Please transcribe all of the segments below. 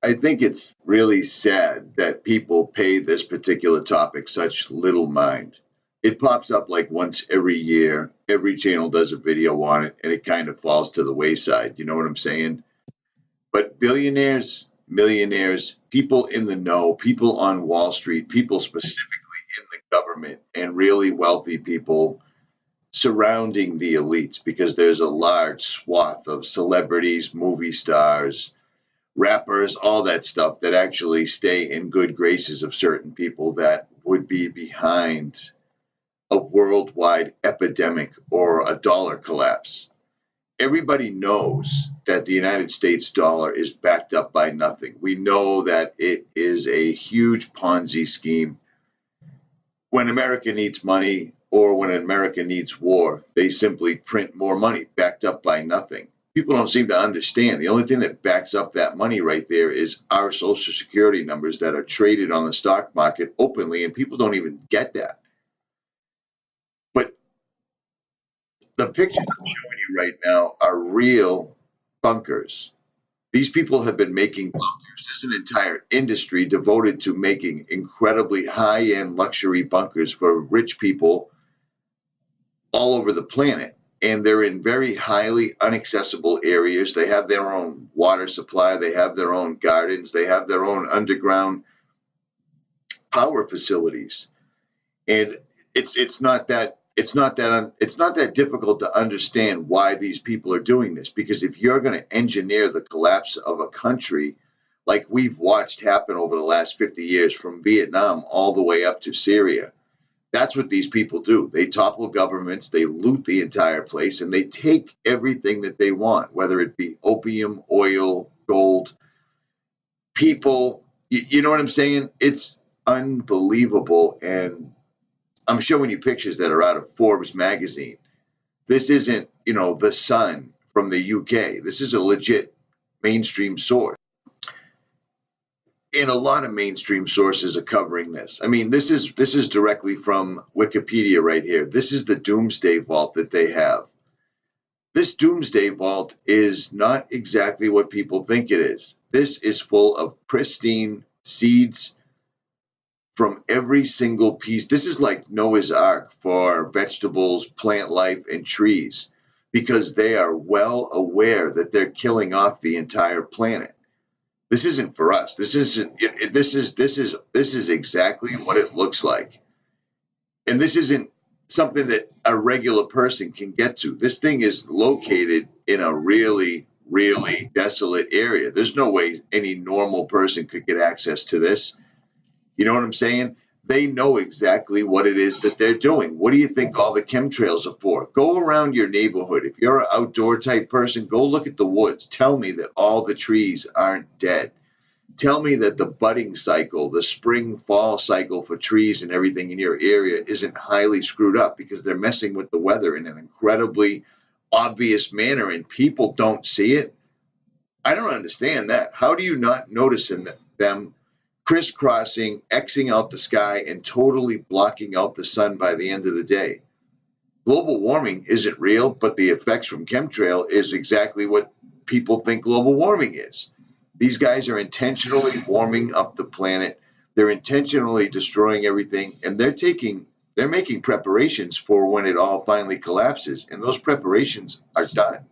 I think it's really sad that people pay this particular topic such little mind. It pops up like once every year. Every channel does a video on it, and it kind of falls to the wayside. You know what I'm saying? But billionaires, millionaires, people in the know, people on Wall Street, people specifically in the government, and really wealthy people surrounding the elites, because there's a large swath of celebrities, movie stars, rappers, all that stuff that actually stay in good graces of certain people that would be behind a worldwide epidemic or a dollar collapse. Everybody knows that the United States dollar is backed up by nothing. We know that it is a huge Ponzi scheme. When America needs money or when America needs war, they simply print more money backed up by nothing. People don't seem to understand. The only thing that backs up that money right there is our Social Security numbers that are traded on the stock market openly, and people don't even get that. But the pictures I'm showing you right now are real bunkers. These people have been making bunkers. There's an entire industry devoted to making incredibly high-end luxury bunkers for rich people all over the planet. And they're in very highly inaccessible areas. They have their own water supply. They have their own gardens. They have their own underground power facilities. And it's not that difficult to understand why these people are doing this. Because if you're going to engineer the collapse of a country like we've watched happen over the last 50 years from Vietnam all the way up to Syria, that's what these people do. They topple governments, they loot the entire place, and they take everything that they want, whether it be opium, oil, gold, people. You know what I'm saying? It's unbelievable. And I'm showing you pictures that are out of Forbes magazine. This isn't, The Sun from the UK. This is a legit mainstream source. And a lot of mainstream sources are covering this. I mean, this is directly from Wikipedia right here. This is the Doomsday Vault that they have. This Doomsday Vault is not exactly what people think it is. This is full of pristine seeds from every single piece. This is like Noah's Ark for vegetables, plant life, and trees, because they are well aware that they're killing off the entire planet. This isn't for us. This is exactly what it looks like. And this isn't something that a regular person can get to. This thing is located in a really, really desolate area. There's no way any normal person could get access to this. You know what I'm saying? They know exactly what it is that they're doing. What do you think all the chemtrails are for? Go around your neighborhood. If you're an outdoor type person, go look at the woods. Tell me that all the trees aren't dead. Tell me that the budding cycle, the spring-fall cycle for trees and everything in your area isn't highly screwed up, because they're messing with the weather in an incredibly obvious manner and people don't see it. I don't understand that. How do you not notice them crisscrossing, Xing out the sky, and totally blocking out the sun by the end of the day? Global warming isn't real, but the effects from chemtrail is exactly what people think global warming is. These guys are intentionally warming up the planet. They're intentionally destroying everything, and they're making preparations for when it all finally collapses, and those preparations are done.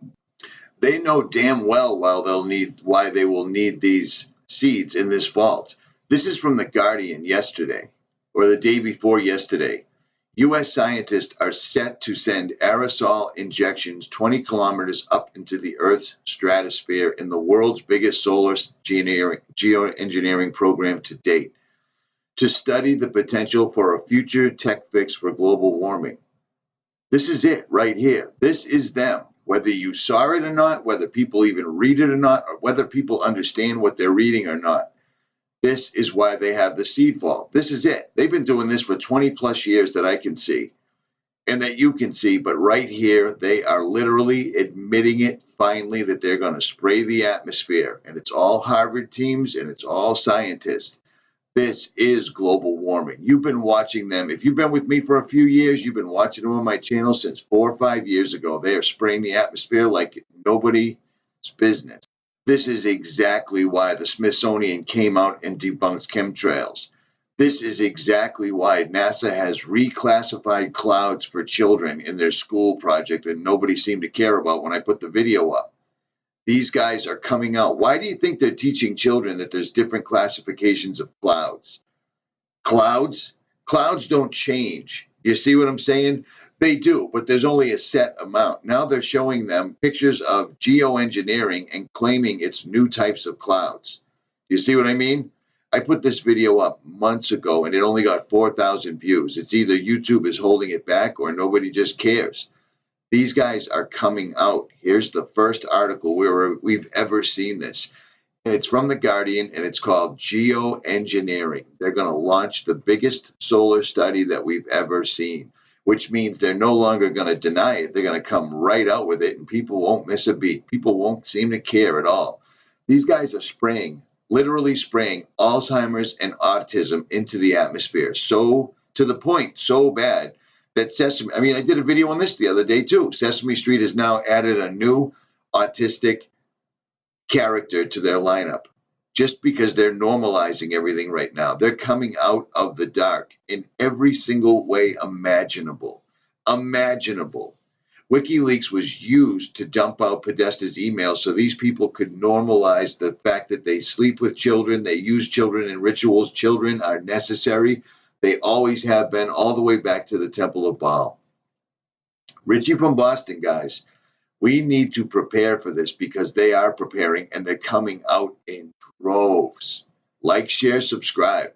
They know damn well why they will need these seeds in this vault. This is from The Guardian yesterday, or the day before yesterday. U.S. scientists are set to send aerosol injections 20 kilometers up into the Earth's stratosphere in the world's biggest solar geoengineering program to date, to study the potential for a future tech fix for global warming. This is it right here. This is them. Whether you saw it or not, whether people even read it or not, or whether people understand what they're reading or not, this is why they have the seed vault. This is it. They've been doing this for 20 plus years that I can see and that you can see. But right here, they are literally admitting it finally that they're going to spray the atmosphere. And it's all Harvard teams and it's all scientists. This is global warming. You've been watching them. If you've been with me for a few years, you've been watching them on my channel since 4 or 5 years ago. They are spraying the atmosphere like nobody's business. This is exactly why the Smithsonian came out and debunked chemtrails. This is exactly why NASA has reclassified clouds for children in their school project that nobody seemed to care about when I put the video up. These guys are coming out. Why do you think they're teaching children that there's different classifications of clouds? Clouds don't change. You see what I'm saying? They do, but there's only a set amount. Now they're showing them pictures of geoengineering and claiming it's new types of clouds. You see what I mean? I put this video up months ago and it only got 4,000 views. It's either YouTube is holding it back or nobody just cares. These guys are coming out. Here's the first article where we've ever seen this. And it's from The Guardian, and it's called Geoengineering. They're going to launch the biggest solar study that we've ever seen, which means they're no longer going to deny it. They're going to come right out with it, and people won't miss a beat. People won't seem to care at all. These guys are spraying, literally spraying Alzheimer's and autism into the atmosphere. So, to the point, so bad that Sesame, I mean, I did a video on this the other day too. Sesame Street has now added a new autistic character to their lineup just because they're normalizing everything right now. They're coming out of the dark in every single way imaginable. WikiLeaks was used to dump out Podesta's emails so these people could normalize the fact that they sleep with children, they use children in rituals. Children are necessary. They always have been, all the way back to the Temple of Baal. Richie from Boston, guys, we need to prepare for this because they are preparing and they're coming out in droves. Like, share, subscribe.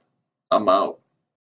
I'm out.